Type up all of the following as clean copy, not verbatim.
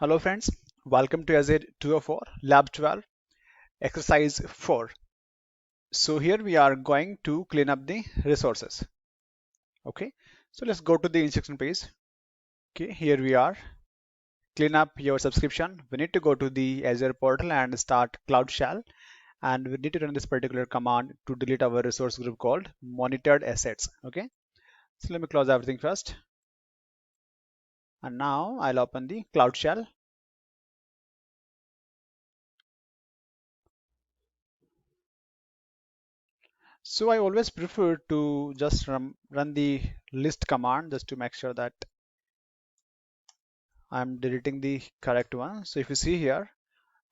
Hello friends, welcome to Azure 204 Lab 12 Exercise 4. So here we are going to clean up the resources. Okay, so let's go to the instruction page. Okay, here we are. Clean up your subscription. We need to go to the Azure portal and start Cloud Shell, and we need to run this particular command to delete our resource group called monitored assets. Okay, so let me close everything first. And now I'll open the Cloud Shell. So I always prefer to just run the list command just to make sure that I'm deleting the correct one. So if you see here,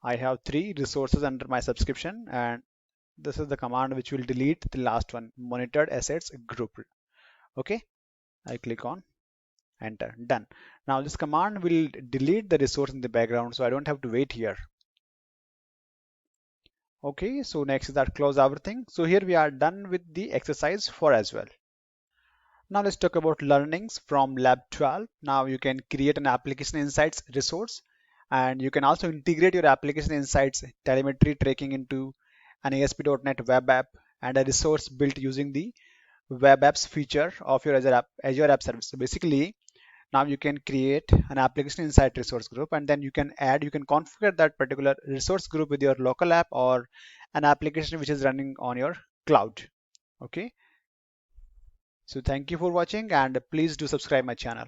I have 3 resources under my subscription, and this is the command which will delete the last one, monitored assets group. Okay, I click on enter, done. Now this command will delete the resource in the background, so I don't have to wait here. Okay, so next is that close everything. So here we are done with the exercise 4 as well. Now let's talk about learnings from Lab 12. Now you can create an application insights resource, and you can also integrate your application insights telemetry tracking into an ASP.NET web app and a resource built using the web apps feature of your Azure app service. So basically, now you can create an application insight resource group, and then you can configure that particular resource group with your local app or an application which is running on your cloud. Okay. So thank you for watching, and please do subscribe my channel.